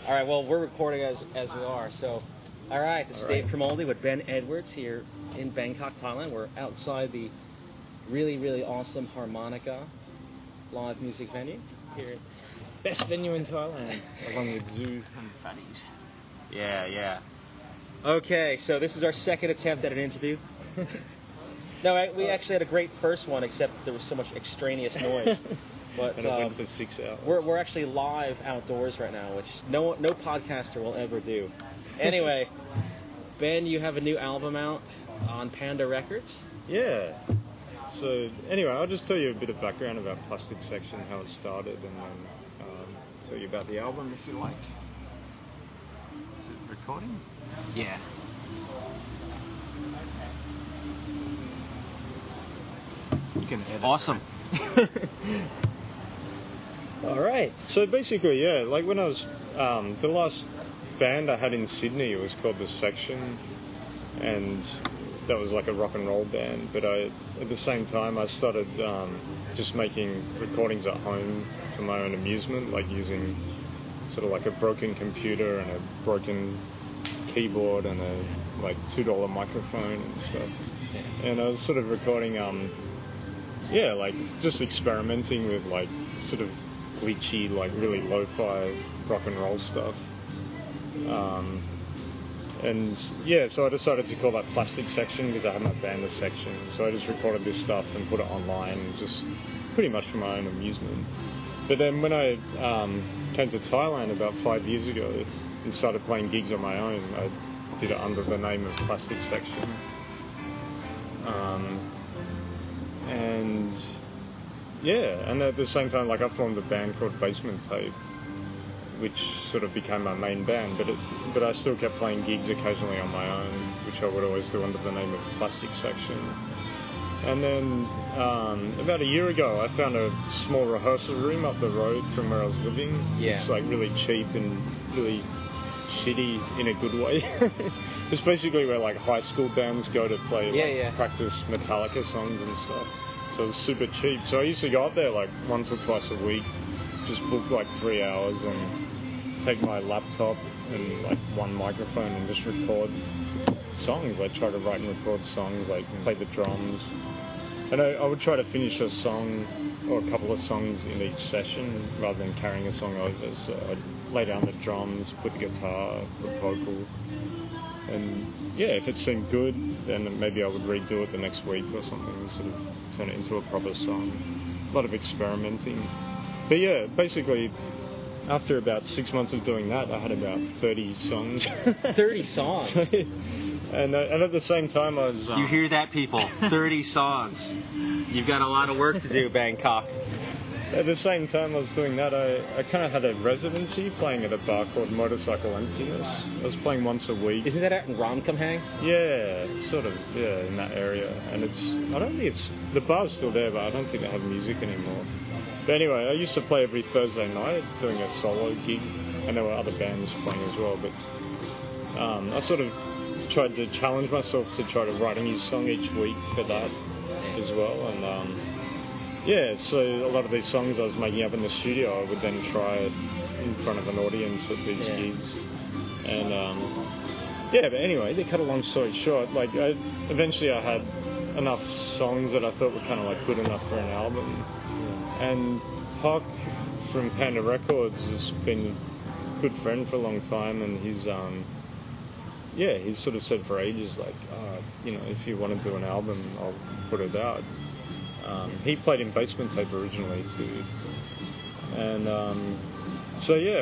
All right, well, we're recording as we are. So, all right, this is Dave Cremoldi with Ben Edwards here in Bangkok, Thailand. We're outside the really, really awesome Harmonica live music venue here. Best venue in Thailand, along with Zoo and Fatties. Yeah. Okay, so this is our second attempt at an interview. No, we actually had a great first one, except there was so much extraneous noise. But and it went for 6 hours. We're actually live outdoors right now, which no podcaster will ever do. Anyway, Ben, you have a new album out on Panda Records? Yeah. So anyway, I'll just tell you a bit of background about Plastic Section, how it started, and then tell you about the album if you like. Is it recording? Yeah. You can edit. Awesome. All right. So basically, yeah, like when I was the last band I had in Sydney, it was called The Section, and that was like a rock and roll band. But at the same time, I started just making recordings at home for my own amusement, like using sort of like a broken computer and a broken keyboard and a like $2 microphone and stuff. And I was sort of recording, like just experimenting with like sort of glitchy, like really lo-fi rock and roll stuff. So I decided to call that Plastic Section because I had my band The Section. So I just recorded this stuff and put it online, just pretty much for my own amusement. But then when I came to Thailand about 5 years ago and started playing gigs on my own, I did it under the name of Plastic Section. And at the same time, like I formed a band called Basement Tape, which sort of became my main band, but I still kept playing gigs occasionally on my own, which I would always do under the name of Plastic Section. And then about a year ago, I found a small rehearsal room up the road from where I was living. Yeah. It's like really cheap and really shitty in a good way. It's basically where like high school bands go to play, practice Metallica songs and stuff. So it was super cheap. So I used to go up there like once or twice a week, just book like 3 hours and take my laptop and like one microphone and just record songs. Like try to write and record songs, like play the drums. And I would try to finish a song or a couple of songs in each session rather than carrying a song over. So I'd lay down the drums, put the guitar, the vocal. And yeah, if it seemed good, then maybe I would redo it the next week or something and sort of turn it into a proper song. A lot of experimenting. But yeah, basically, after about 6 months of doing that, I had about 30 songs. 30 songs? And at the same time, I was... You hear that, people? 30 songs. You've got a lot of work to do, Bangkok. At the same time I was doing that, I kind of had a residency playing at a bar called Motorcycle Emptiness. I was playing once a week. Isn't that out in Ramkhamhaeng? Yeah, sort of, in that area. And the bar's still there, but I don't think they have music anymore. But anyway, I used to play every Thursday night doing a solo gig, and there were other bands playing as well. But I sort of tried to challenge myself to try to write a new song each week for that as well. And so a lot of these songs I was making up in the studio, I would then try it in front of an audience at these gigs. And but anyway, to cut a long story short, like eventually I had enough songs that I thought were kind of like good enough for an album. And Hock from Panda Records has been a good friend for a long time, and he's sort of said for ages, like, if you want to do an album, I'll put it out. He played in Basement Tape originally too. And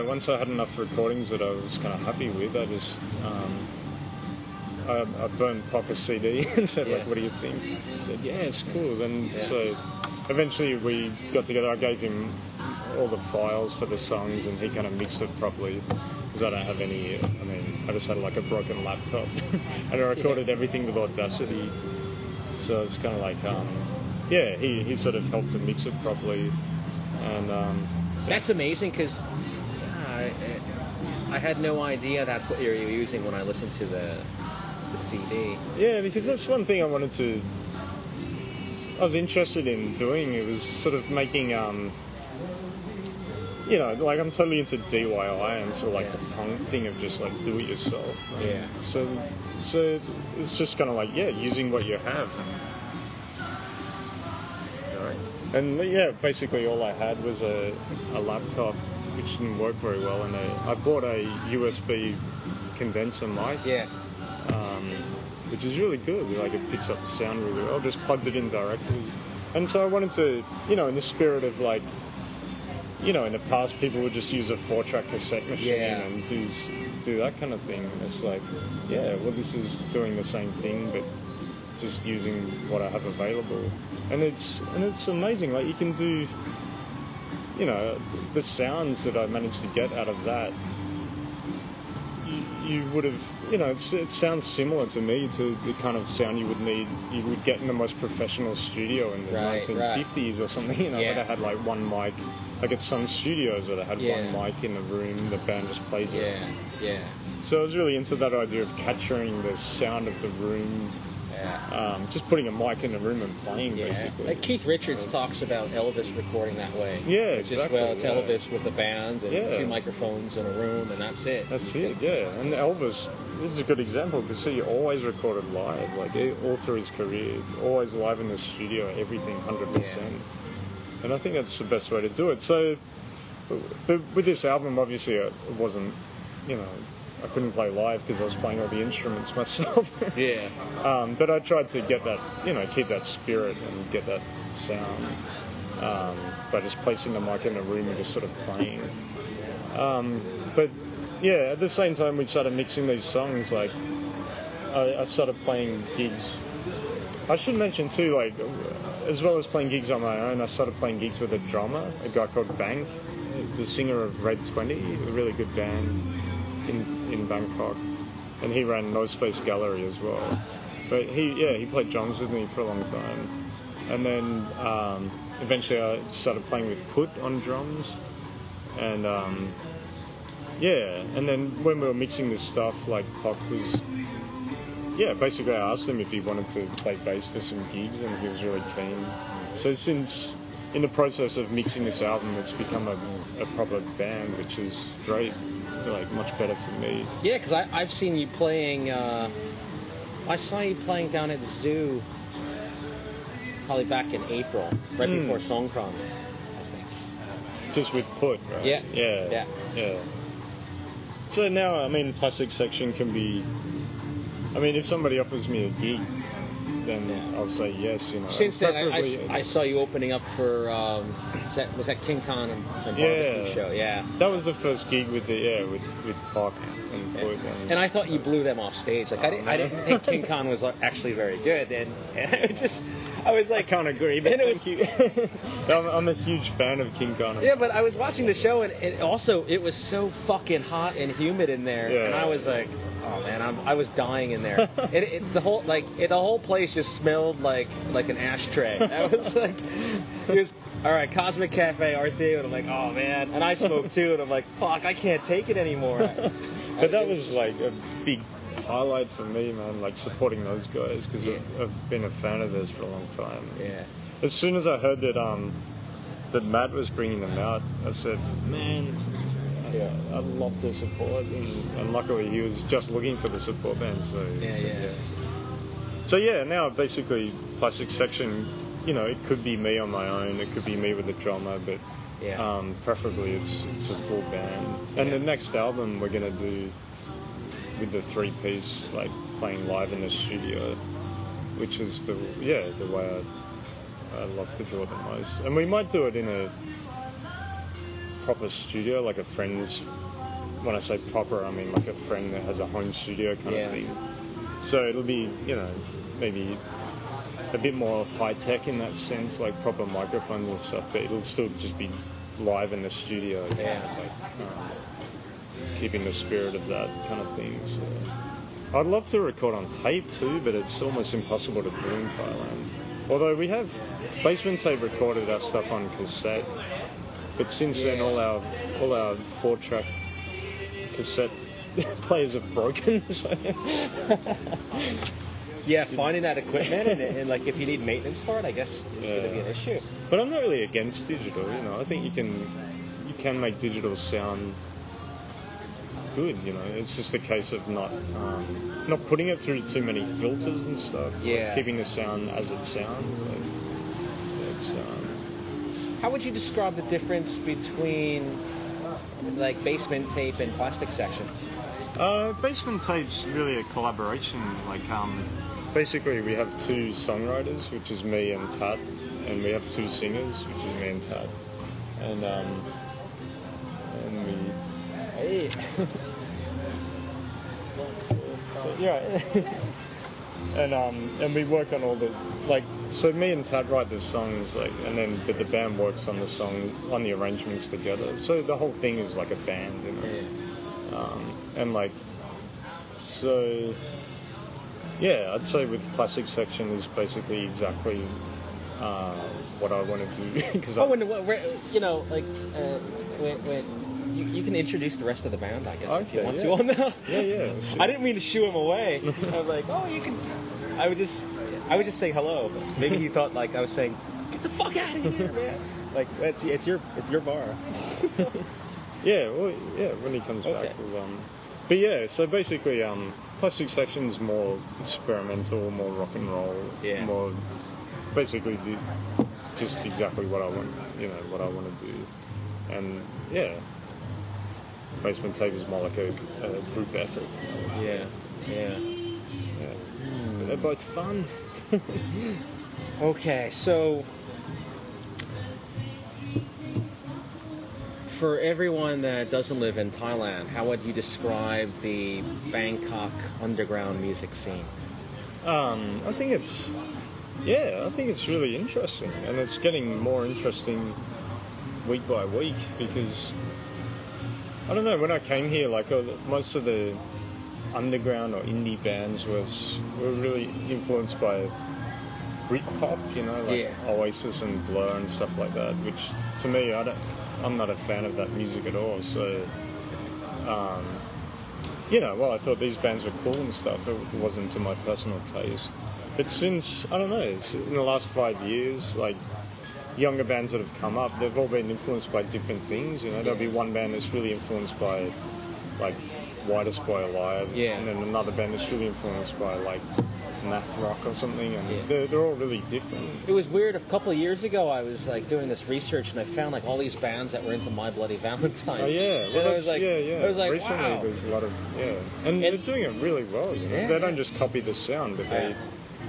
once I had enough recordings that I was kind of happy with, I just I burned Pop a CD and said, like, what do you think? He said, yeah, it's cool. So eventually we got together. I gave him all the files for the songs, and he kind of mixed it properly, because I don't have any, I just had like a broken laptop. And I recorded everything with Audacity. So it's kind of like, he sort of helped to mix it properly. And that's amazing, because I had no idea that's what you were using when I listened to the CD. Yeah, because that's one thing I was interested in doing. It was sort of making you know, like I'm totally into DIY and sort of like the punk thing of just like do it yourself. So it's just kind of like using what you have. And basically all I had was a laptop which didn't work very well, and I bought a USB condenser mic. Which is really good. Like it picks up the sound really well. I just plugged it in directly. And so I wanted to, you know, in the spirit of like, you know, in the past people would just use a 4-track cassette machine and do that kind of thing. And it's like, well, this is doing the same thing, but just using what I have available. And it's amazing. Like you can do, you know, the sounds that I managed to get out of that. You would have, you know, it sounds similar to me to the kind of sound you would get in the most professional studio in the 1950s or something, you know, where they had like one mic, like at some studios where they had one mic in the room, the band just plays it. So I was really into that idea of capturing the sound of the room, just putting a mic in the room and playing, basically. Like Keith Richards talks about Elvis recording that way. Exactly. It's Elvis with the band and 2 microphones in a room, and that's it. And Elvis is a good example because he always recorded live, like all through his career, always live in the studio, everything 100%. And I think that's the best way to do it. So, but with this album, obviously, it wasn't, you know, I couldn't play live because I was playing all the instruments myself. But I tried to get that, you know, keep that spirit and get that sound by just placing the mic in the room and just sort of playing. But at the same time we started mixing these songs, like I started playing gigs. I should mention too, like as well as playing gigs on my own, I started playing gigs with a drummer, a guy called Bank, the singer of Red 20, a really good band in Bangkok, and he ran No Space Gallery as well. But he played drums with me for a long time, and then eventually I started playing with Put on drums, and and then when we were mixing this stuff, like Pop was, basically I asked him if he wanted to play bass for some gigs, and he was really keen. So since in the process of mixing this album, it's become a proper band, which is great. Like much better for me. Yeah, because I've seen you playing. I saw you playing down at the zoo, probably back in April, right before Songkran, I think. Just with Put, right? Yeah. So now, I mean, Plastic Section can be. I mean, if somebody offers me a gig, then I'll say yes. You know. Since then, I saw you opening up for was that King Khan and Barbecue show? Yeah. That was the first gig with with Pac and Put. And I thought you blew them off stage. Like I didn't think King Khan was actually very good, and I was like, I can't agree, but thank you. I'm a huge fan of King Khan. Yeah, but I was watching the show, and it was so fucking hot and humid in there, and I was like, oh man, I was dying in there. The whole place just smelled like an ashtray. I was like, all right, Cosmic Cafe, RCA, and I'm like, oh man, and I smoked too, and I'm like, fuck, I can't take it anymore. But that was like a big highlight for me, man, like supporting those guys, because I've been a fan of theirs for a long time. As soon as I heard that Matt was bringing them out, I said, man, I'd love to support, and luckily he was just looking for the support band, so now basically Plastic Section, you know, it could be me on my own, it could be me with a drummer, but preferably it's a full band. And the next album we're gonna do with the 3-piece, like playing live in the studio, which is the way I love to do it the most. And we might do it in a proper studio, like a friend's. When I say proper, I mean like a friend that has a home studio kind of thing. So it'll be, you know, maybe a bit more high tech in that sense, like proper microphones and stuff, but it'll still just be live in the studio. Keeping the spirit of that kind of thing. So I'd love to record on tape too, but it's almost impossible to do in Thailand. Although we have Basement Tape recorded our stuff on cassette, but since then all our 4-track cassette players have broken. So. Finding that equipment and like if you need maintenance for it, I guess it's going to be an issue. But I'm not really against digital. You know, I think you can can make digital sound good, you know. It's just a case of not putting it through too many filters and stuff. Yeah. Like keeping the sound as it sounds. Like, it's. How would you describe the difference between like basement tape and plastic section? Basement tape's really a collaboration. Like, basically we have two songwriters, which is me and Tad, and we have two singers, which is me and Tad, and we. Hey. Yeah. And we work on all the, like, so me and Tad write the songs, like, and then the band works on the song, on the arrangements together. So the whole thing is like a band, you know. Yeah. And like, so yeah, I'd say with Classic Section is basically exactly what I want to do. Cause when you can introduce the rest of the band, I guess, if you want to on that. Yeah. Sure. I didn't mean to shoo him away. I was like, oh, you can. I would just say hello. But maybe he thought like I was saying, get the fuck out of here, man. Like it's your bar. When he comes back. But yeah, so basically, Plastic Section's more experimental, more rock and roll, more basically just exactly what I want, you know, what I want to do, and yeah. Basement Tape is more like a group effort. Yeah. But they're both fun. Okay, so for everyone that doesn't live in Thailand, how would you describe the Bangkok underground music scene? I think it's really interesting, and it's getting more interesting week by week because. I don't know, when I came here, like most of the underground or indie bands were really influenced by Britpop, you know, like Oasis and Blur and stuff like that, which to me, I'm not a fan of that music at all. So, you know, while I thought these bands were cool and stuff, it wasn't to my personal taste. But since, I don't know, in the last 5 years, like, younger bands that have come up, they've all been influenced by different things, you know. There'll be one band that's really influenced by, like, Whitest Boy Alive, and then another band that's really influenced by, like, math rock or something, and they're all really different. It was weird, a couple of years ago I was, like, doing this research, and I found, like, all these bands that were into My Bloody Valentine. Oh, yeah. Well, I was like, recently, wow. There's a lot of, and they're doing it really well, you know. They don't just copy the sound, but they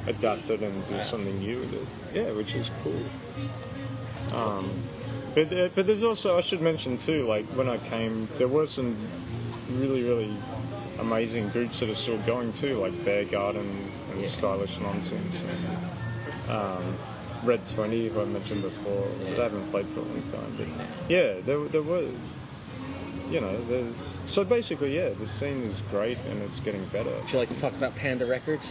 adapt it and do something new with it. Which is cool. But there's also, I should mention too, like when I came, there were some really, really amazing groups that are still going too, like Bear Garden and Stylish Nonsense and Red 20, who I mentioned before. They haven't played for a long time, but there were, you know, so basically, the scene is great and it's getting better. Would you like to talk about Panda Records?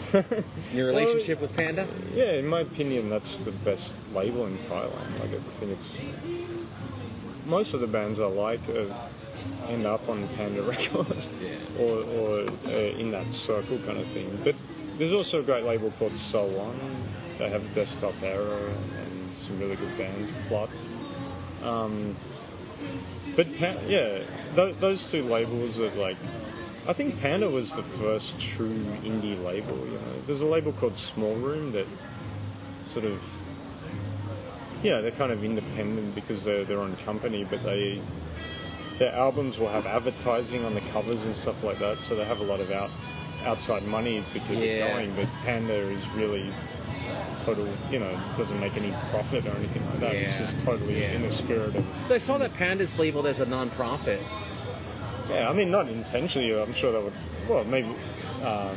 Your relationship with Panda? Yeah, in my opinion, that's the best label in Thailand. Like, I think it's most of the bands I like end up on Panda Records, or in that circle kind of thing. But there's also a great label called So On. They have Desktop Error and some really good bands. Plot. But those two labels are like, I think Panda was the first true indie label, you know. There's a label called Small Room that sort of, they're kind of independent because they're their own company, but their albums will have advertising on the covers and stuff like that, so they have a lot of outside money to keep it going, but Panda is really total, you know, doesn't make any profit or anything like that. It's just totally in the spirit of... So I saw that Panda's labeled as a non-profit. Yeah, I mean, not intentionally. I'm sure that would... Well, maybe...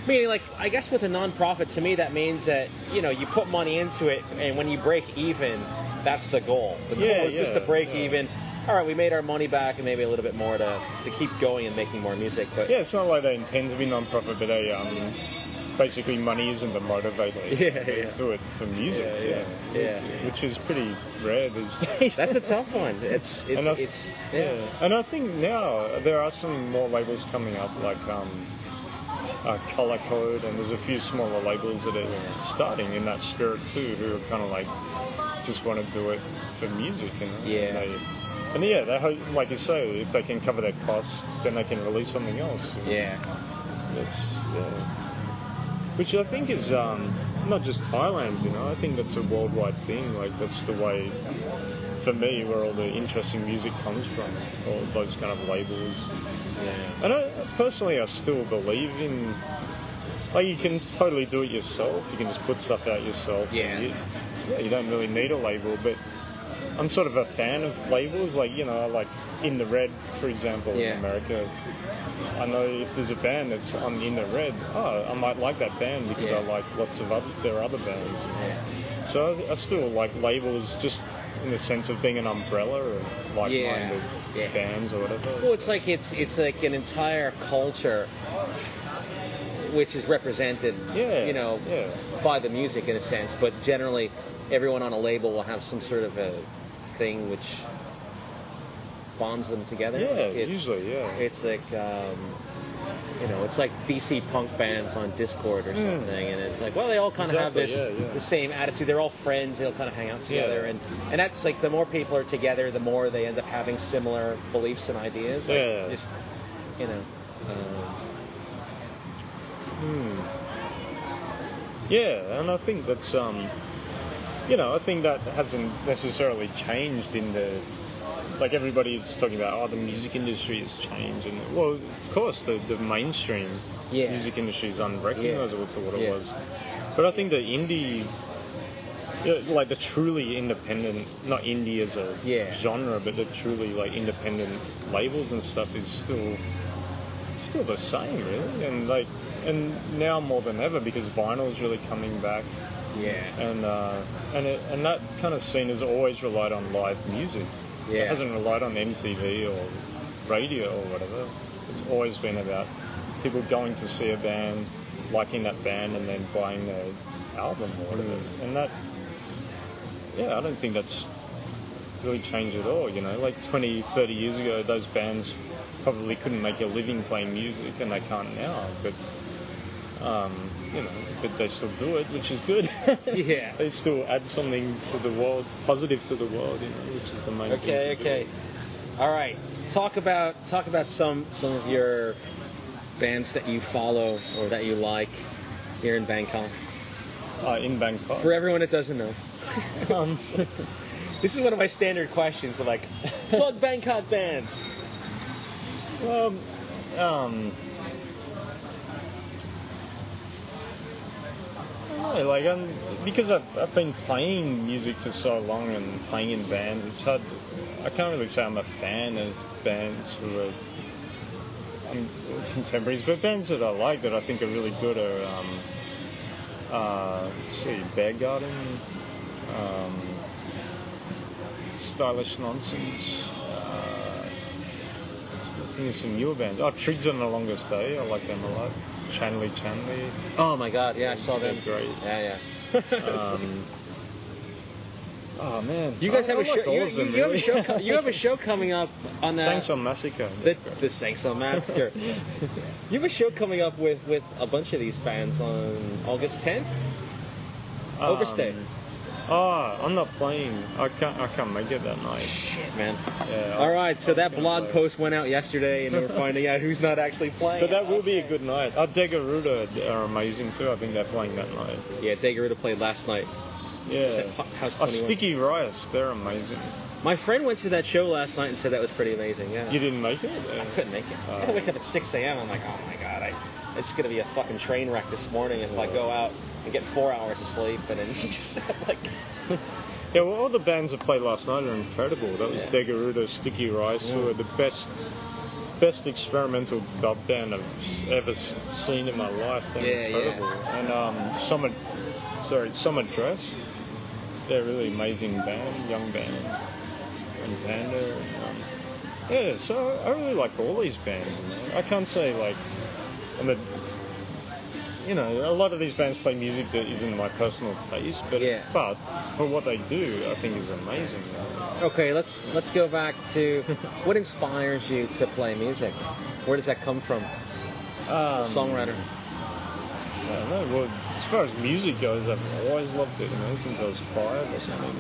Meaning, like, I guess with a non-profit, to me, that means that, you know, you put money into it, and when you break even, that's the goal. The goal is just to break even. All right, we made our money back and maybe a little bit more to keep going and making more music. But it's not like they intend to be non-profit, but they... basically money isn't the motivator. They do it for music. Which is pretty rare these days. That's a tough one. It's And I think now there are some more labels coming up, like Color Code, and there's a few smaller labels that are starting in that spirit too, who are kind of like just want to do it for music, you know. And yeah, they hope, like you say, if they can cover their costs, then they can release something else. Yeah. Which I think is not just Thailand, you know. I think that's a worldwide thing. Like that's the way, for me, where all the interesting music comes from, all those kind of labels. Yeah. And I still believe in, like, you can totally do it yourself. You can just put stuff out yourself. Yeah. You don't really need a label, but I'm sort of a fan of labels. Like, you know, like In the Red, for example, in America. I know if there's a band that's on In the Red, I might like that band because I like lots of their other bands. Yeah. So I still like labels just in the sense of being an umbrella of like-minded bands or whatever. Well, it's like like an entire culture which is represented, by the music in a sense, but generally everyone on a label will have some sort of a thing which bonds them together. Usually. It's like, it's like DC punk bands on Discord or something, and it's like, well, they all kind of have this the same attitude. They're all friends. They all kind of hang out together, and that's like the more people are together, the more they end up having similar beliefs and ideas. Like, just, Yeah, and I think that's I think that hasn't necessarily changed in the, like, everybody's talking about, the music industry has changed, and well, of course the mainstream music industry is unrecognizable to what it was, but I think the indie, like the truly independent, not indie as a genre, but the truly like independent labels and stuff is still the same, really, and now more than ever because vinyl is really coming back. And that kind of scene has always relied on live music. It hasn't relied on MTV or radio or whatever. It's always been about people going to see a band, liking that band, and then buying their album or whatever. And that, I don't think that's really changed at all, you know. Like 20, 30 years ago, those bands probably couldn't make a living playing music, and they can't now. But but they still do it, which is good. They still add something to the world, positive to the world, which is the main thing. Okay. All right. Talk about some of your bands that you follow or that you like here in Bangkok. In Bangkok. For everyone that doesn't know. This is one of my standard questions. Of like, plug Bangkok bands. Well, like because I've been playing music for so long and playing in bands, it's hard to, I can't really say I'm a fan of bands who are contemporaries, but bands that I like that I think are really good are let's see, Bear Garden, Stylish Nonsense, I think there's some newer bands. Trigs on the Longest Day, I like them a lot. Chanley. Oh my God, I saw them. They're great. Yeah. Oh man, you guys have a show. You have a show. You have a show coming up on the Sangsong Massacre. The Sangsong Massacre. You have a show coming up with a bunch of these bands on August 10th. Overstay. I'm not playing. I can't make it that night. Shit, man. Yeah. All right, so that blog post went out yesterday, and we're finding out who's not actually playing. But that will be a good night. Degaruda are amazing too. I think they're playing that night. Yeah, Degaruda played last night. Yeah. House 21. Sticky Rice, they're amazing. My friend went to that show last night and said that was pretty amazing. Yeah. You didn't make it? I couldn't make it. I had to wake up at 6 a.m. I'm like, oh my God, it's gonna be a fucking train wreck this morning if I go out and get 4 hours of sleep, and then just like. Yeah, well, all the bands that played last night are incredible. That was Degaruda, Sticky Rice, who are the best experimental dub band I've ever seen in my life. They're incredible. And Summer Dress, they're a really amazing band, young band, and Panda. And, so I really like all these bands. I can't say like a lot of these bands play music that isn't my personal taste, but for what they do, I think is amazing. Okay, let's go back to what inspires you to play music. Where does that come from? Songwriter. I don't know. Well, as far as music goes, I've always loved it. Since I was 5 or something,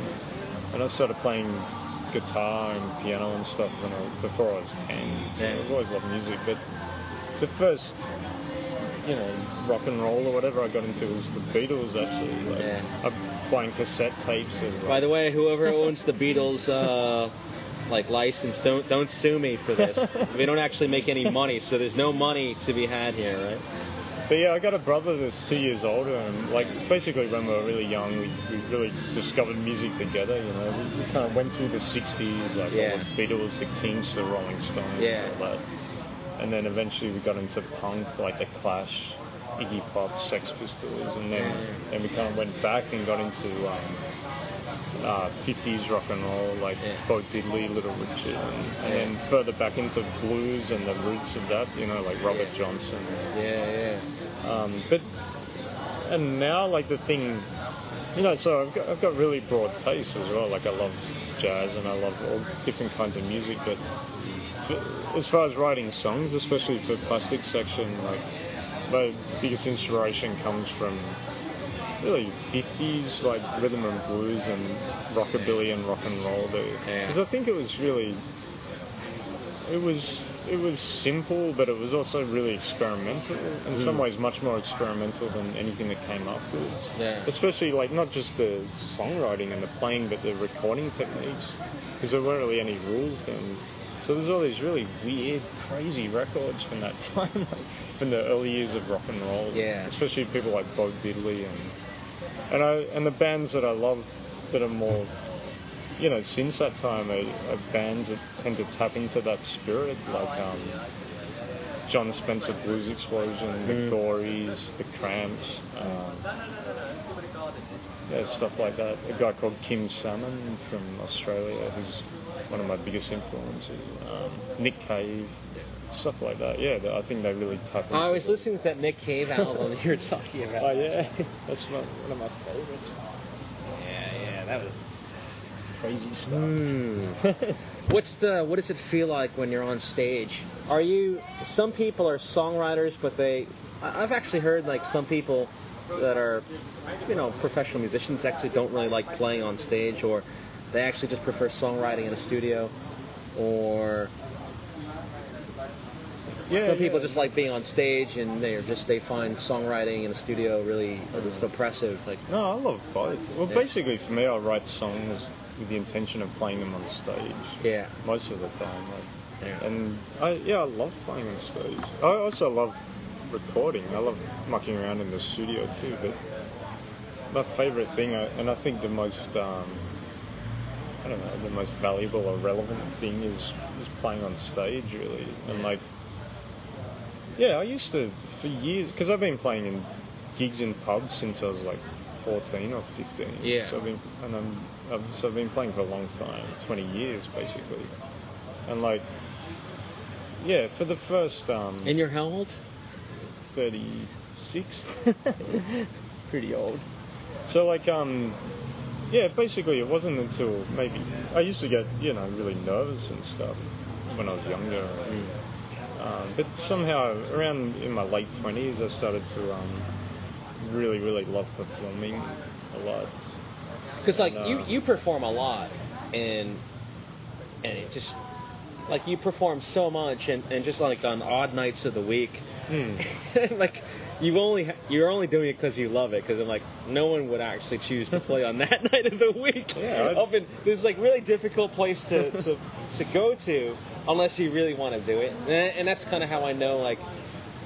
and I started playing guitar and piano and stuff before I was 10. So I've always loved music, but the first, rock and roll or whatever I got into was the Beatles, actually. I'm playing cassette tapes. By the way, whoever owns the Beatles license, don't sue me for this. We don't actually make any money, so there's no money to be had here, right? But yeah, I got a brother that's 2 years older, and basically when we were really young, we really discovered music together. We kind of went through the 60s, all the Beatles, the Kinks, the Rolling Stones, all that. And then eventually we got into punk, like the Clash, Iggy Pop, Sex Pistols, and then we kind of went back and got into 50s rock and roll, like Bo Diddley, Little Richard, and then further back into blues and the roots of that, like Robert Johnson. And now, like, the thing, so I've got really broad tastes as well. Like, I love jazz and I love all different kinds of music, but as far as writing songs, especially for Plastic Section, like, my biggest inspiration comes from really 50s, like, rhythm and blues and rockabilly and rock and roll. Because I think it was really, it was simple, but it was also really experimental. In some ways, much more experimental than anything that came afterwards. Especially, like, not just the songwriting and the playing, but the recording techniques, because there weren't really any rules then. So there's all these really weird, crazy records from that time, like, from the early years of rock and roll. Especially people like Bo Diddley and the bands that I love that are more, since that time are bands that tend to tap into that spirit, like John Spencer Blues Explosion, the Gories, the Cramps, stuff like that. A guy called Kim Salmon from Australia, who's one of my biggest influences. Nick Cave, stuff like that. I think they really tap into I was listening to that Nick Cave album you were talking about. Oh yeah, that's one of my favorites. Yeah, that was crazy stuff. What does it feel like when you're on stage? Some people are songwriters, but I've actually heard, like, some people that are, professional musicians actually don't really like playing on stage, or they actually just prefer songwriting in a studio, or some people just like being on stage and they find songwriting in a studio really just oppressive. Like, no, I love both. Well, basically for me, I write songs with the intention of playing them on stage. Most of the time, and I love playing on stage. I also love recording. I love mucking around in the studio too. But my favourite thing, and I think the most the most valuable or relevant thing is playing on stage, really. And like, I used to, for years, because I've been playing in gigs in pubs since I was like 14 or 15. So I've been playing for a long time, 20 years basically. And like, for the first And you're how old? 36. Pretty old. So like, basically it wasn't until maybe I used to get, really nervous and stuff when I was younger. But somehow around in my late 20s I started to really, really love performing a lot. Because like you perform a lot, and it just, like, you perform so much, and just like on odd nights of the week, like you're only doing it because you love it. Because I'm like, no one would actually choose to play on that night of the week. Often there's like really difficult place to go to unless you really want to do it, and that's kind of how I know, like,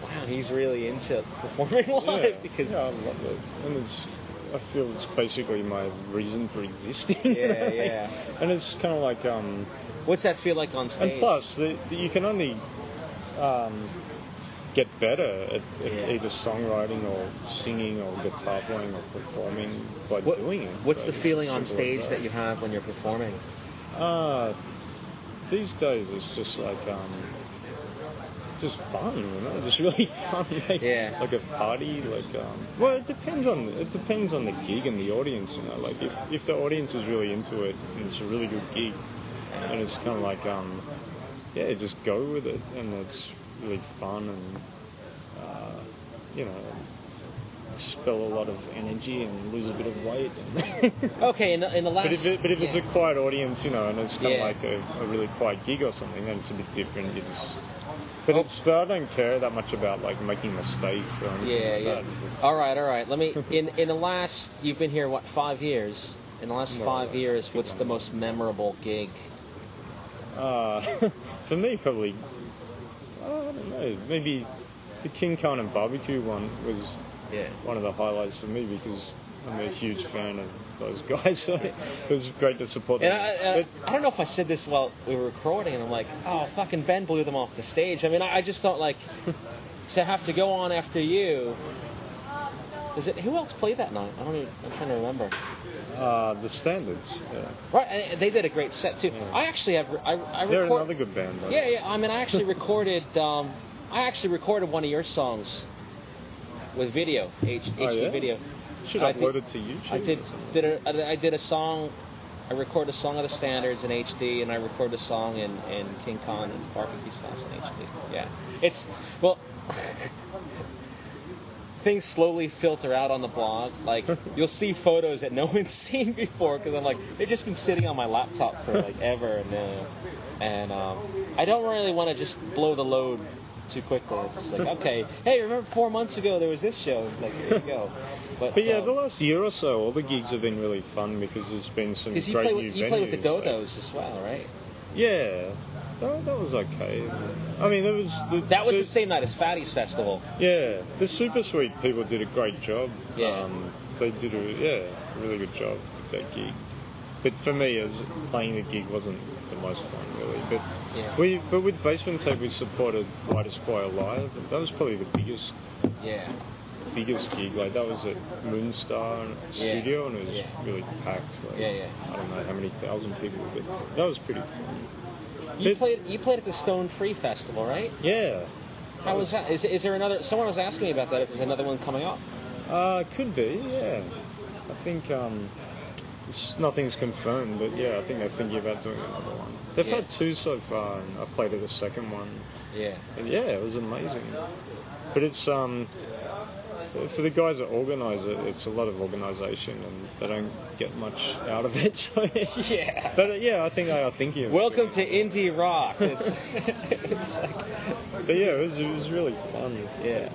wow, he's really into performing live. Because I love it, and I feel it's basically my reason for existing. And it's kind of like, what's that feel like on stage? And plus, you can only get better at either songwriting or singing or guitar playing or performing by doing it. What's the feeling on stage that you have when you're performing? These days it's just like just fun, just really fun, like a party, like well, it depends on the gig and the audience, like if the audience is really into it and it's a really good gig, and it's kind of like just go with it, and it's really fun, and expel a lot of energy and lose a bit of weight. Okay, in the last... But if it's a quiet audience, and it's kind of like a really quiet gig or something, then it's a bit different. But I don't care that much about like making mistakes or anything like that. All right. Let me. In the last, you've been here 5 years? In the last 5 years, what's the most memorable gig? For me, probably, I don't know, maybe the King Khan and Barbecue one was one of the highlights for me because I'm a huge fan of those guys, so it was great to support them. And I don't know if I said this while we were recording, and I'm like, oh, fucking Ben blew them off the stage. I mean, I just thought, like, to have to go on after you. Who else played that night? I'm trying to remember. The Standards. Yeah. Right, and they did a great set too. Yeah. I actually have. They're another good band. Though. Yeah. I mean, I actually recorded. I actually recorded one of your songs with video, HD video. Should upload it to YouTube. I did a song. I recorded a song of the Standards in HD, and I recorded a song in King Khan and Barbecue Sauce in HD. Yeah, things slowly filter out on the blog. Like, you'll see photos that no one's seen before because I'm like, they've just been sitting on my laptop for like ever, and I don't really want to just blow the load too quickly. It's just like, okay, hey, remember 4 months ago there was this show? It's like, here you go. But yeah, the last year or so, all the gigs have been really fun because there's been some great new venues. You play with the Dodos as well, right? Yeah. That was okay. I mean, that was the same night as Fatty's Festival. Yeah, the Super Sweet people did a great job. Yeah. They did a really good job with that gig. But for me, playing the gig wasn't the most fun, really. But with Basement Tape, we supported White Esquire Live. That was probably the biggest gig. Like, that was at Moonstar Studio, and it was really packed. Like, I don't know how many thousand people, but that was pretty fun. You played at the Stone Free Festival, right? Yeah. How was that? Is there another? Someone was asking me about that. If there's another one coming up? Could be. Yeah. I think nothing's confirmed, but I think they're thinking about doing another one. They've had 2 so far, and I played at the second one. Yeah. And it was amazing. But it's for the guys that organise it, it's a lot of organisation, and they don't get much out of it. So yeah. But I think they are thinking of it. Welcome to indie rock. It's like... But it was really fun. Yeah.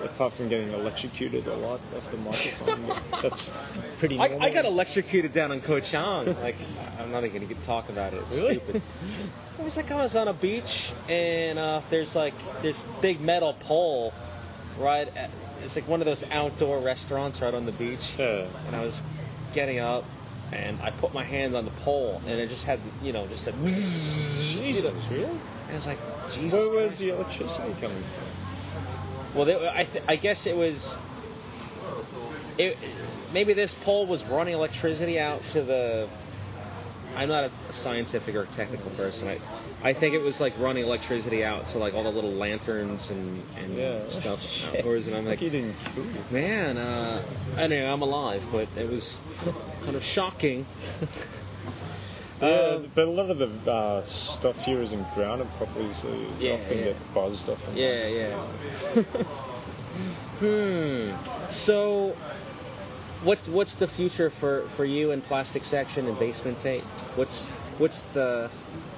Apart from getting electrocuted a lot off the microphone, that's pretty normal. I got electrocuted down in Koh Chang. Like, I'm not even going to talk about it. It's really? Stupid. It was like I was on a beach, and there's this big metal pole right at... It's like one of those outdoor restaurants right on the beach. Yeah. And I was getting up, and I put my hand on the pole, and it just had, just a... Jesus, really? And I was like, Jesus Where's Christ. the electricity coming from? Well, I guess it was... Maybe this pole was running electricity out to the... I'm not a scientific or technical person. I think it was like running electricity out to like all the little lanterns and stuff outdoors, and I'm like, man, anyway, I'm alive, but it was kind of shocking. But a lot of the stuff here isn't grounded properly, so you often get buzzed off them. So, what's the future for you in Plastic Section and Basement Tape?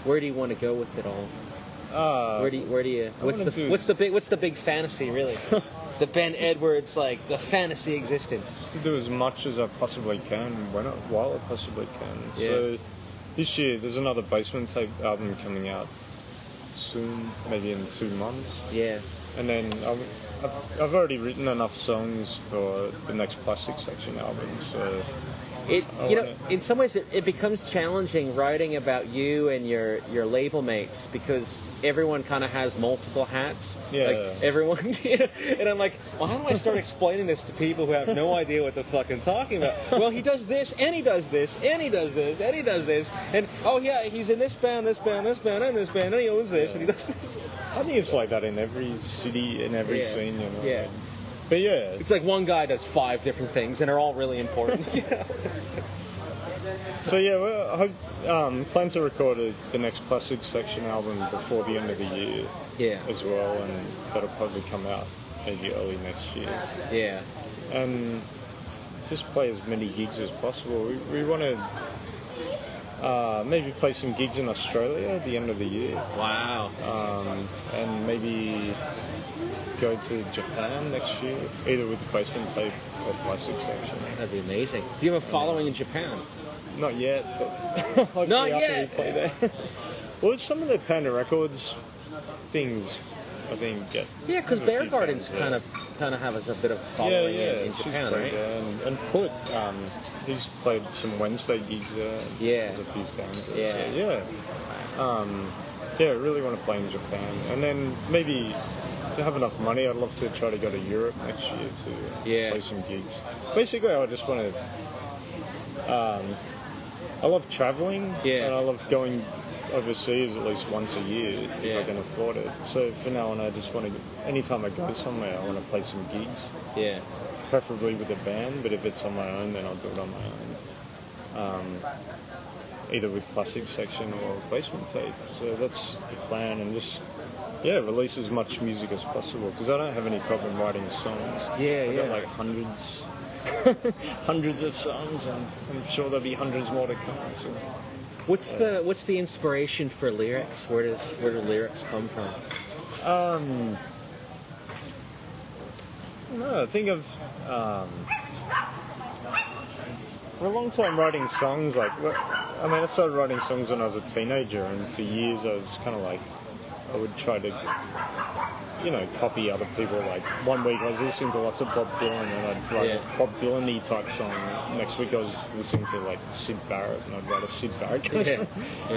Where do you want to go with it all? What's the big fantasy really? The Ben Edwards, like the fantasy existence. Just to do as much as I possibly can while I possibly can. Yeah. So this year there's another Basement Tape album coming out soon, maybe in 2 months. Yeah. And then I've already written enough songs for the next Plastic Section album, so in some ways it becomes challenging writing about you and your label mates because everyone kind of has multiple hats. Yeah. Like everyone, and I'm like, well, how do I start explaining this to people who have no idea what the fuck I'm talking about? Well, he does this, and he does this, and he does this, and he does this, and he's in this band, and he owns this, and he does this. I think it's like that in every city, in every scene, Yeah. But it's like one guy does 5 different things, and they're all really important. So I plan to record the next Plastic Section album before the end of the year. Yeah. As well, and that'll probably come out maybe early next year. Yeah. and just play as many gigs as possible. We want to maybe play some gigs in Australia at the end of the year. Wow. And maybe go to Japan next year, either with the basement tape or plastic section. That'd be amazing. Do you have a following in Japan? Not yet, but hopefully Not after yet. we play there. Well, some of the Panda Records things, I think, get... Yeah, because Bear Gardens kind of have a bit of following in Japan, right? And Put, he's played some Wednesday gigs there. Yeah. There's a few fans there. Yeah. So, I really want to play in Japan. And then maybe to have enough money, I'd love to try to go to Europe next year to play some gigs. Basically, I just want to... I love traveling, and I love going overseas at least once a year if I can afford it. So for now on, I just want to, anytime I go somewhere, I want to play some gigs. Yeah. Preferably with a band, but if it's on my own, then I'll do it on my own. Either with plastic section or basement tape. So that's the plan, and just release as much music as possible, because I don't have any problem writing songs. I've got like hundreds of songs, and I'm sure there'll be hundreds more to come. So. What's the inspiration for lyrics? Where do lyrics come from? I think of for a long time writing songs. I started writing songs when I was a teenager, and for years I was kind of like, I would try to, copy other people. Like one week I was listening to lots of Bob Dylan, and I'd write a Bob Dylan-y type song. Next week I was listening to like Syd Barrett, and I'd write a Syd Barrett kind of song.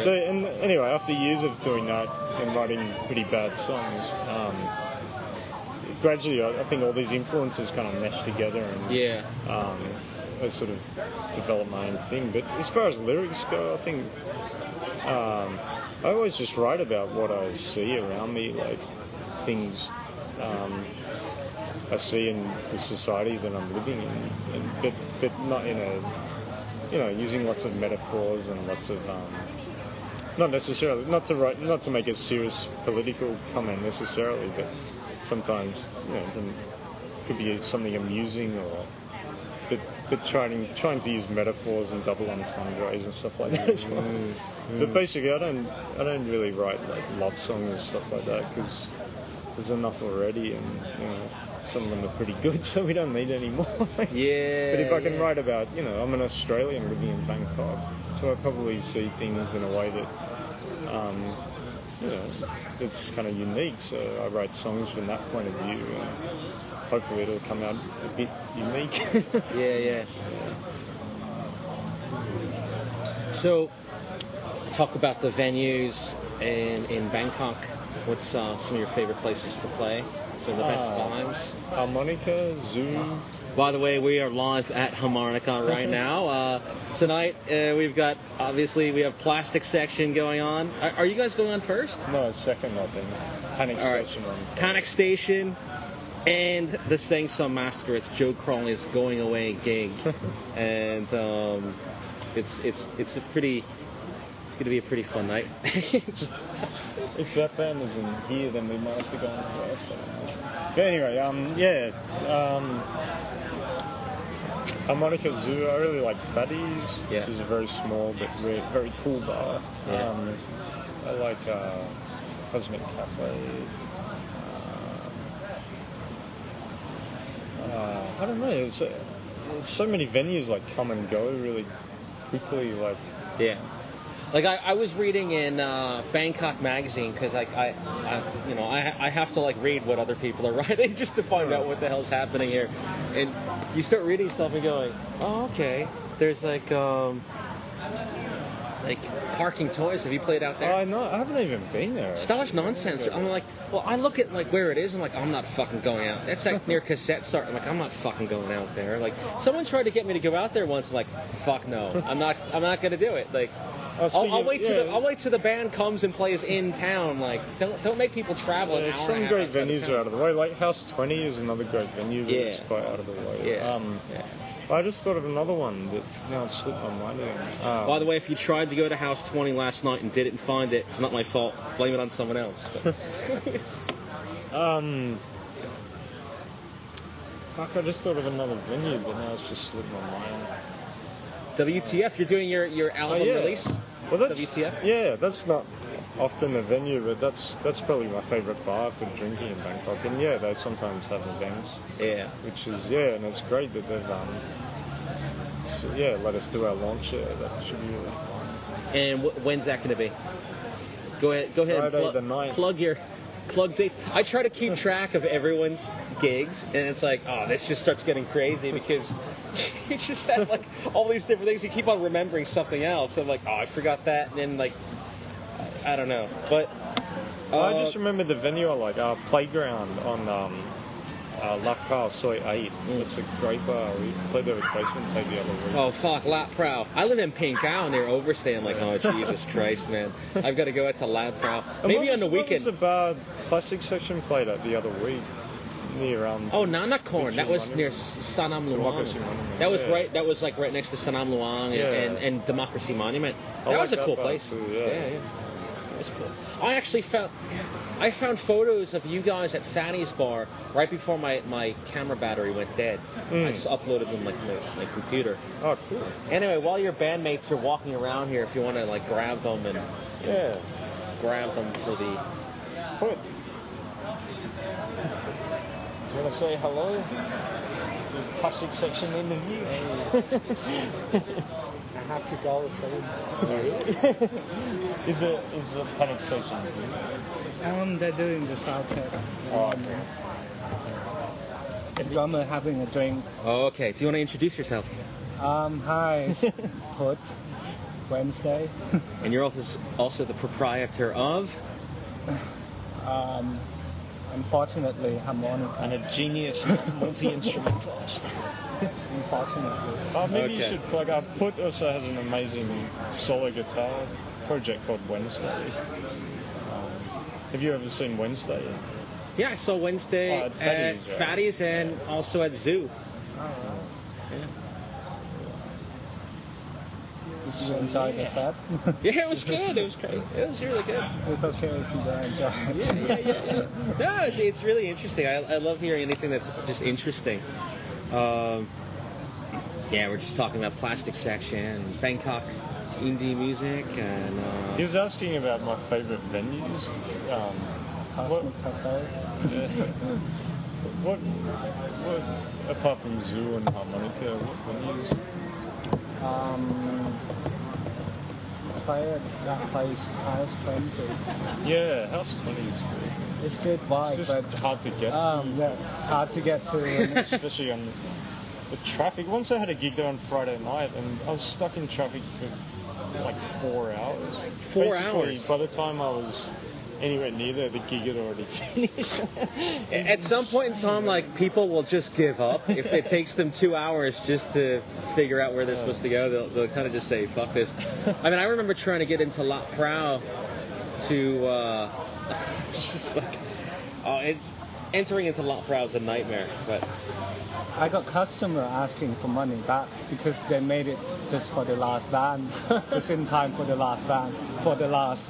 So, and anyway, after years of doing that and writing pretty bad songs, gradually I think all these influences kind of meshed together, and I sort of developed my own thing. But as far as lyrics go, I think I always just write about what I see around me, like things I see in the society that I'm living in, but not in a, using lots of metaphors and lots of not necessarily, not to make a serious political comment necessarily, but sometimes it could be something amusing, or but trying to use metaphors and double entendres and stuff like that as well. But basically, I don't really write like love songs and stuff like that, because there's enough already, and some of them are pretty good, so we don't need any more. But if I can write about, I'm an Australian living in Bangkok, so I probably see things in a way that it's kind of unique, so I write songs from that point of view, and hopefully it'll come out a bit unique. So, talk about the venues in Bangkok. What's some of your favorite places to play? So the best vibes? Harmonica, Zoo. By the way, we are live at Harmonica right now. Tonight we have Plastic Section going on. Are you guys going on first? No, second, I think. Panic Station. Panic Station and the Sang Some Massacre. It's Joe Crawley's going away gig, and it's going to be a pretty fun night. If that band isn't here, then we might have to go on first. But anyway, Harmonica Zoo. I really like Fatty's, which is a very small but very cool bar. I like Cosmic Cafe. I don't know. There's so many venues like come and go really quickly. Like I was reading in Bangkok magazine, because I have to like read what other people are writing just to find out what the hell's happening here, and you start reading stuff and going, oh okay, there's like Parking Toys. Have you played out there? No, I haven't even been there. Stylish Nonsense. I'm like, well, I look at like where it is, and like I'm not fucking going out. That's like near Cassette Start. I'm like, I'm not fucking going out there. Like someone tried to get me to go out there once. I'm like, fuck no, I'm not gonna do it. Like. I'll wait till the band comes and plays in town. Like, don't make people travel an hour. Some great venues are out of the way. Like House 20 is another great venue that's quite out of the way. I just thought of another one that now it's slipped my mind again. By the way, if you tried to go to House 20 last night and didn't find it, it's not my fault. Blame it on someone else. Fuck, I just thought of another venue, but now it's just slipped my mind. WTF, you're doing your album release? Well, that's, WTF? Yeah, that's not often a venue, but that's probably my favourite bar for drinking in Bangkok. And yeah, they sometimes have events. Yeah. Which is, and it's great that they've, let us do our launch there. That should be really fun. And when's that going to be? Go ahead Friday and the 9th. plug date. I try to keep track of everyone's gigs, and it's like, this just starts getting crazy because you just have like all these different things. You keep on remembering something else. I'm like, I forgot that, and then like, I don't know. But I just remember the venue I like, Playground on La Prau Soi 8. It's a great bar. We played there with Basement Tape the other week. Oh, fuck, La Prau. I live in Pinkau, and they're overstaying. I'm like, oh, Jesus Christ, man. I've got to go out to La Prau. Maybe on the weekend. What was the bar Plastic Section played at the other week? Near Nanakorn. That was near Sanam Luang. That was right. That was like right next to Sanam Luang and Democracy Monument. That was a cool place. Too, yeah. It was cool. I actually found photos of you guys at Fatty's Bar right before my camera battery went dead. I just uploaded them like my computer. Oh, cool. Anyway, while your bandmates are walking around here, if you want to like grab them and grab them for the. Do you want to say hello to Plastic Section interview? I have to go soon. Is a Panic Section? They're doing the sound check. The drummer having a drink. Oh, okay. Do you want to introduce yourself? Hi, it's Put Wednesday. And you're also the proprietor of? Unfortunately, Harmonica. And a genius multi-instrumentalist. Unfortunately. Maybe you should plug up. Put also has an amazing solo guitar project called Wednesday. Have you ever seen Wednesday? Yeah, I saw Wednesday at Fatty's and also at Zoo. Oh, right. Did you enjoy the set? Yeah, it was good. It was great. It was really good. It's okay if you don't enjoy it. Yeah. No, it's really interesting. I love hearing anything that's just interesting. We're just talking about Plastic Section, Bangkok indie music, and he was asking about my favorite venues. Cosmic Cafe. What apart from Zoo and Harmonica, what venues? That place, House 20. Yeah, House 20 is good. It's good vibe, it's but just hard to get to. Hard to get to. Especially on the traffic. Once I had a gig there on Friday night, and I was stuck in traffic for like 4 hours. 4 hours? By the time I was anywhere near there, the gig had already finished. At some point in time, like, people will just give up. If it takes them 2 hours just to figure out where they're supposed to go, they'll kind of just say, fuck this. I mean, I remember trying to get into La Prau to, just like, entering into La Prau is a nightmare, but... I got customer asking for money back because they made it just for the last band, just in time for the last band, for the last...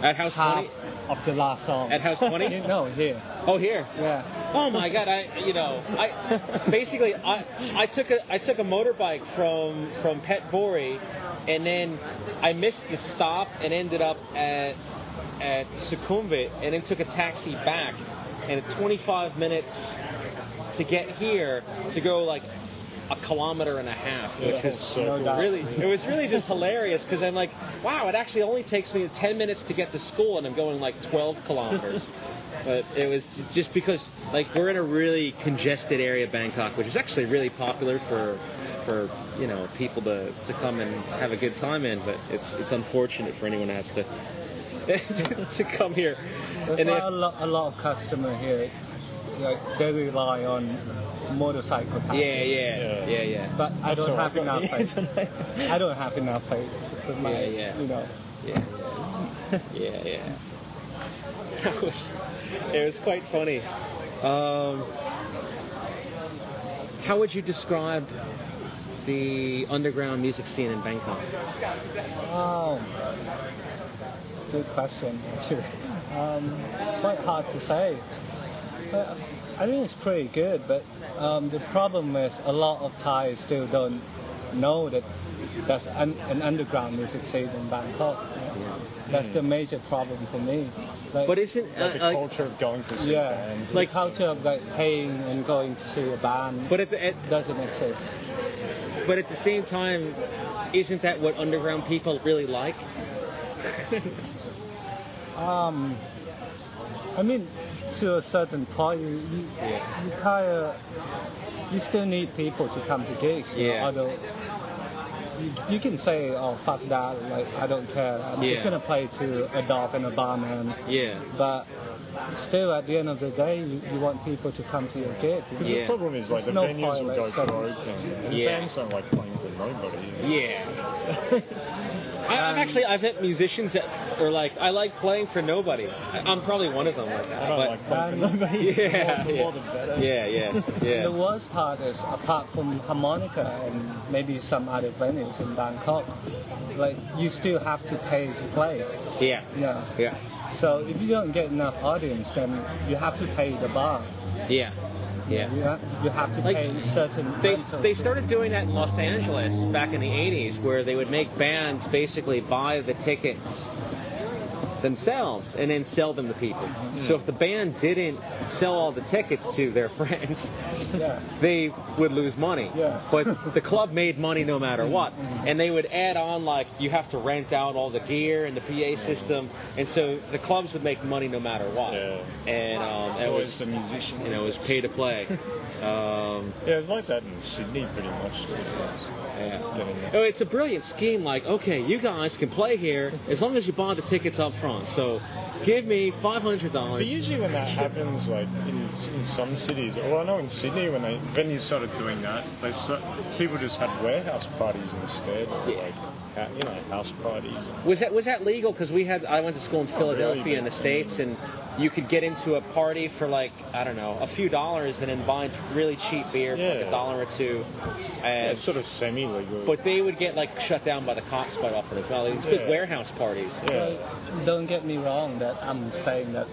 At House 20? Of the last song. At House 20? No, here. Oh, here? Yeah. Oh my God! I took a motorbike from Pet Bori, and then I missed the stop and ended up at Sukhumvit, and then took a taxi back, and 25 minutes to get here to go like a kilometer and a half, which is it was really just hilarious because I'm like, wow, it actually only takes me 10 minutes to get to school and I'm going like 12 kilometers. But it was just because like we're in a really congested area of Bangkok, which is actually really popular for people to come and have a good time in, but it's unfortunate for anyone who has to come here. There's a lot of customers here, like they rely on motorcycle taxi. Yeah. But I don't have enough faith. I don't have enough faith with my, Yeah. It was quite funny. How would you describe the underground music scene in Bangkok? Oh, good question, actually. Quite hard to say. But I think it's pretty good, but the problem is a lot of Thais still don't know that there's an underground music scene in Bangkok. That's the major problem for me. Like, but isn't the culture of going to see bands? Like culture of like paying and going to see a band, but doesn't exist. But at the same time, isn't that what underground people really like? I mean, to a certain point, you kind of, you still need people to come to gigs. Although you can say, oh, fuck that, like, I don't care. I'm just going to play to a dog and a barman. Yeah. But still, at the end of the day, you want people to come to your gig. Because the problem is, like, the venues will go broke, and bands don't like playing to nobody. Yeah. I've hit musicians that are like, I like playing for nobody. I'm probably one of them like that. I don't like playing for nobody. The more the better. Yeah. The worst part is, apart from Harmonica and maybe some other venues in Bangkok, like, you still have to pay to play. Yeah. So if you don't get enough audience, then you have to pay the bar. Yeah. You have to pay certain. They started doing that in Los Angeles back in the 80s, where they would make bands basically buy the tickets themselves and then sell them to people. So if the band didn't sell all the tickets to their friends, they would lose money. But the club made money no matter what. And they would add on, like, you have to rent out all the gear and the PA system, and so the clubs would make money no matter what. And it was the musician. It was pay to play. It was like that in Sydney pretty much too. Oh, it's a brilliant scheme. Like, okay, you guys can play here as long as you buy the tickets up front. So, give me $500. But usually when that happens, like in some cities, well, I know in Sydney when venues started doing that, people just had warehouse parties instead, or like house parties. Was that legal? Because I went to school in Philadelphia in the States, and you could get into a party for like, I don't know, a few dollars and then buy really cheap beer for like $1 or $2. And it's sort of semi-legal. But they would get like shut down by the cops quite often as well. These big warehouse parties. Don't get me wrong that I'm saying that,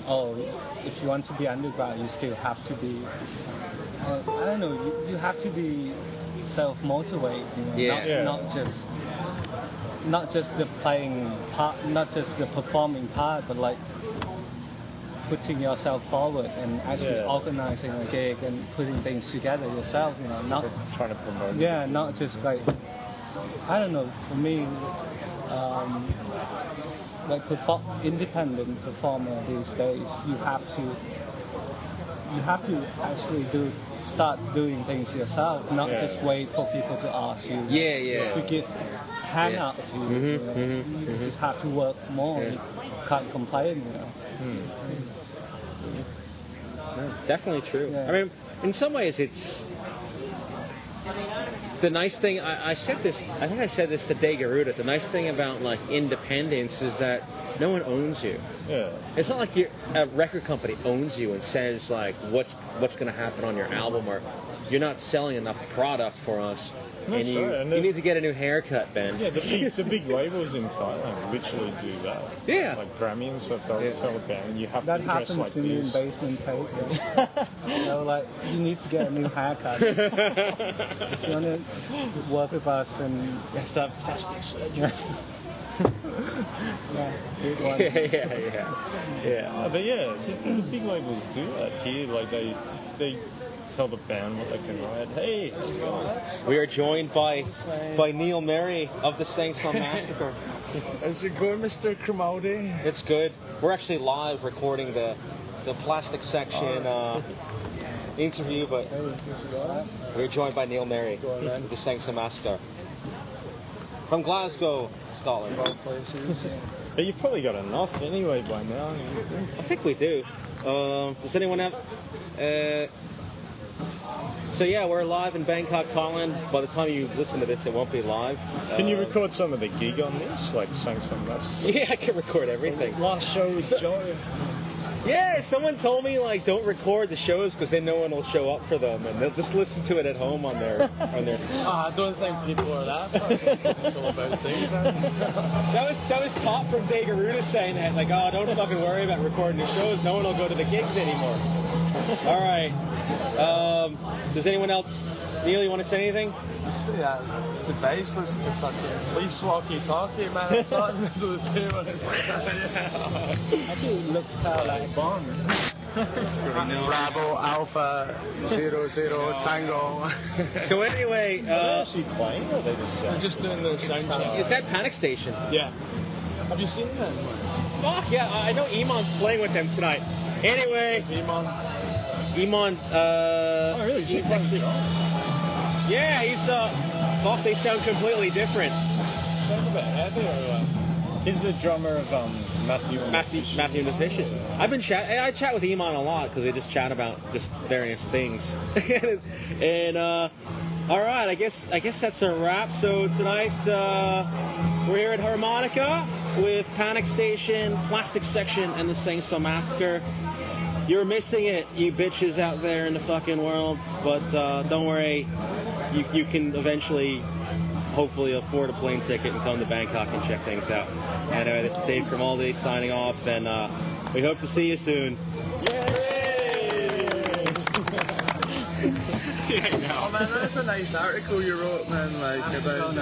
if you want to be underground, you still have to be, I don't know, you have to be self-motivated, not just the playing part, not just the performing part, but like putting yourself forward and actually organizing a gig and putting things together yourself, not trying to promote. Yeah, not just like, I don't know, for me, like independent performer these days, you have to actually start doing things yourself, not just wait for people to ask you to give hand out to you. You just have to work more. You can't complain. No, definitely true. I mean, in some ways, it's the nice thing. I think I said this to De Garuda. The nice thing about like independence is that no one owns you. It's not like a record company owns you and says like what's going to happen on your album, or you're not selling enough product for us. And you need to get a new haircut, Ben. Yeah, the big labels in Thailand literally do that. Yeah. Like Grammy and stuff, they'll tell a band, you have to dress like this. That happens to me in Basement Tape. Like, you need to get a new haircut. If you want to work with us, and you have to have plastic surgery. Good one. Yeah. But the big labels do that here. Like, they tell the band what they can write. Hey, we are joined by Neil Mary of the Saint-Son Massacre. Is it good, Mr. Grimaldi? It's good. We're actually live recording the plastic section interview, but we're joined by Neil Mary of the Saint-Son Massacre from Glasgow, Scotland. But you've probably got enough anyway by now. I think we do. Does anyone have? So we're live in Bangkok, Thailand. By the time you listen to this, it won't be live. Can you record some of the gig on this, like Saint-Son Massacre? Yeah, I can record everything. Last show was joy. Yeah, someone told me like don't record the shows because then no one will show up for them, and they'll just listen to it at home on their. I don't think people are that cynical about things. That was taught from De Garuda saying that, like, don't fucking worry about recording the shows. No one will go to the gigs anymore. All right. Does anyone else? Neil, you want to say anything? Yeah, the bass looks like a fucking police walkie-talkie, man. It's not in the middle of the table. Actually, it looks kind of like a bomb. Bravo, Alpha, 00, Tango. So anyway, Are they actually playing, or are they just? They're just doing their sound check. is that Panic Station? Yeah. Have you seen them? Fuck yeah, I know Iman's playing with them tonight. Anyway, Iman, Oh, really? he's actually, yeah, he's fuck, they sound completely different. Sound a bit heavy or what? He's the drummer of Matthew and the Fishes. I chat with Iman a lot because they just chat about just various things. And all right, I guess that's a wrap. So tonight we're here at Harmonica with Panic Station, Plastic Section, and the Sing Song Massacre. You're missing it, you bitches out there in the fucking world. But don't worry, you can eventually, hopefully, afford a plane ticket and come to Bangkok and check things out. Anyway, this is Dave Grimaldi signing off, and we hope to see you soon. Yay! Oh man, that's a nice article you wrote, man. Like about